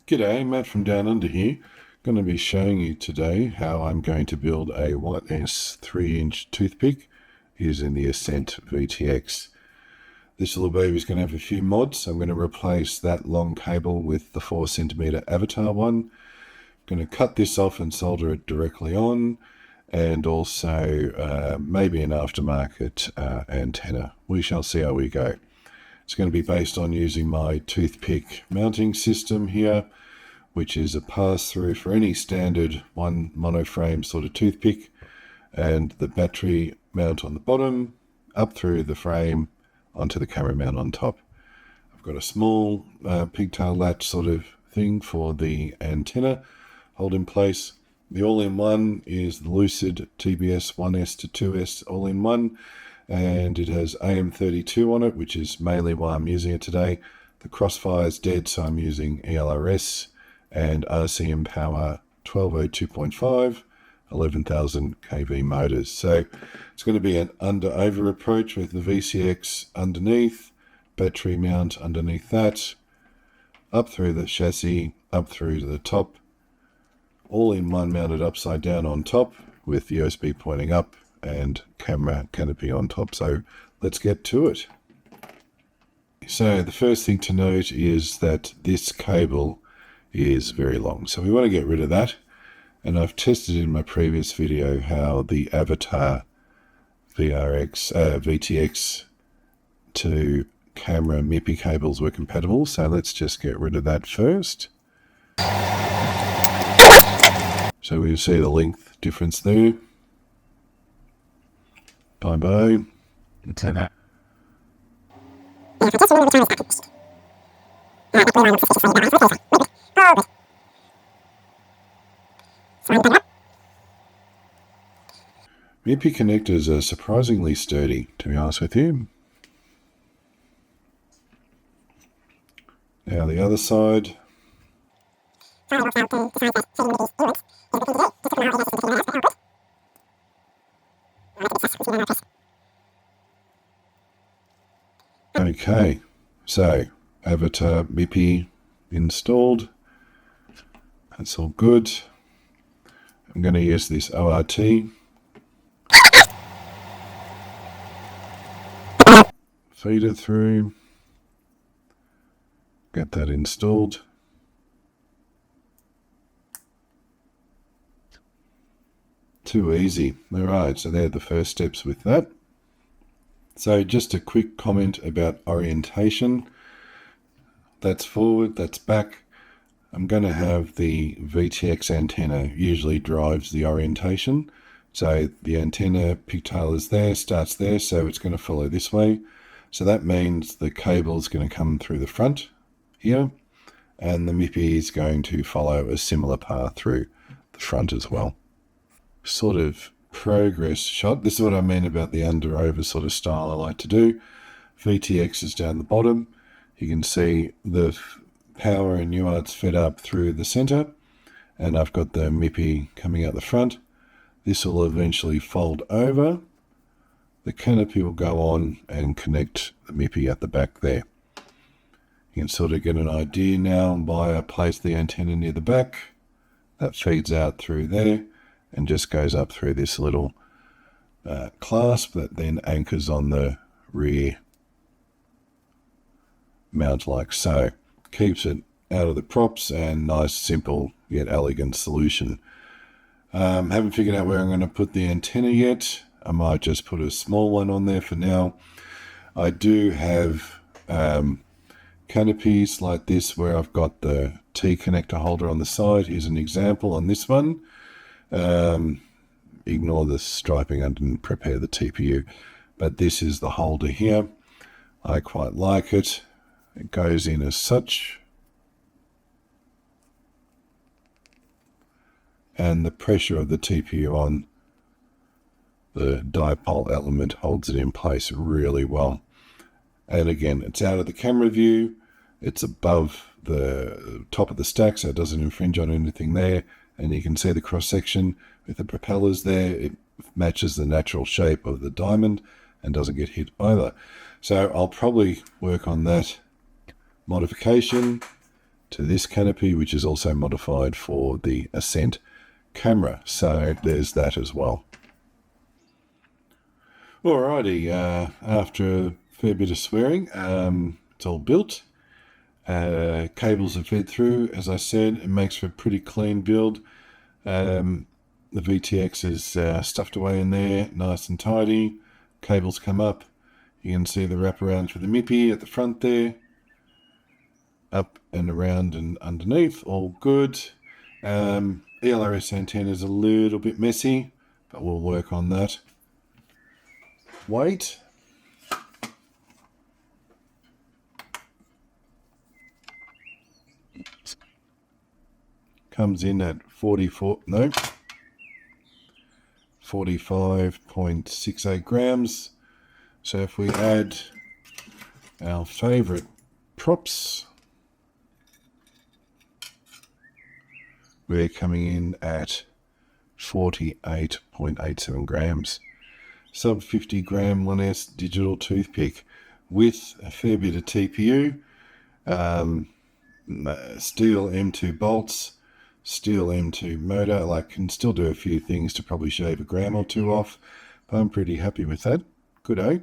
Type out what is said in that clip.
G'day, Matt from Down Under here. Going to be showing you today how I'm going to build a lite 3-inch toothpick using the Ascent VTX. This little baby is going to have a few mods. I'm going to replace that long cable with the 4cm Avatar one. I'm going to cut this off and solder it directly on, and also maybe an aftermarket antenna. We shall see how we go. It's going to be based on using my toothpick mounting system here, which is a pass-through for any standard one monoframe sort of toothpick, and the battery mount on the bottom, up through the frame, onto the camera mount on top. I've got a small pigtail latch sort of thing for the antenna hold in place. The all-in-one is the Lucid TBS 1S to 2S all-in-one, and it has AM32 on it, which is mainly why I'm using it today. The crossfire is dead, so I'm using ELRS and RCM power 1202.5, 11,000 kV motors. So it's going to be an under-over approach with the VCX underneath, battery mount underneath that, up through the chassis, up through to the top, all in one mounted upside down on top with USB pointing up and camera canopy on top. So let's get to it. So the first thing to note is that this cable is very long, so we want to get rid of that. And I've tested in my previous video how the Avatar VTX to camera MIPI cables were compatible, so let's just get rid of that first. So we see the length difference there. Bye. Antenna. MIPI connectors are surprisingly sturdy, to be honest with you. Now the other side. Okay, so Avatar MIPI installed. That's all good. I'm going to use this ORT. Feed it through. Get that installed. Too easy. Alright, so they're the first steps with that. So just a quick comment about orientation. That's forward, that's back. I'm going to have the VTX antenna usually drives the orientation. So the antenna pigtail is there, starts there, so it's going to follow this way. So that means the cable is going to come through the front here, and the MIPI is going to follow a similar path through the front as well. Sort of progress shot. This is what I mean about the under-over sort of style I like to do. VTX is down the bottom. You can see the power and UART's fed up through the center, and I've got the MIPI coming out the front. This will eventually fold over. The canopy will go on and connect the MIPI at the back there. You can sort of get an idea now by I place the antenna near the back. That feeds out through there and just goes up through this little clasp that then anchors on the rear mount like so. Keeps it out of the props, and nice, simple yet elegant solution. Haven't figured out where I'm going to put the antenna yet. I might just put a small one on there for now. I do have canopies like this where I've got the T connector holder on the side. Here's an example on this one. Ignore the striping, I didn't prepare the TPU, but this is the holder here. I quite like it. It goes in as such, and the pressure of the TPU on the dipole element holds it in place really well. And again, it's out of the camera view, it's above the top of the stack, so it doesn't infringe on anything there, and you can see the cross section with the propellers there. It matches the natural shape of the diamond and doesn't get hit either. So I'll probably work on that modification to this canopy, which is also modified for the Ascent camera. So there's that as well. Alrighty, after a fair bit of swearing, it's all built. Cables are fed through, as I said. It makes for a pretty clean build. The VTX is stuffed away in there, nice and tidy. Cables come up. You can see the wraparound for the MIPI at the front there. Up and around and underneath, all good. ELRS antenna is a little bit messy, but we'll work on that. Weight. Comes in at 45.68 grams. So if we add our favorite props, we're coming in at 48.87 grams. Sub 50 gram 1S digital toothpick with a fair bit of TPU, steel M2 bolts, steel M2 motor. Like, can still do a few things to probably shave a gram or two off, but I'm pretty happy with that. Good, eh?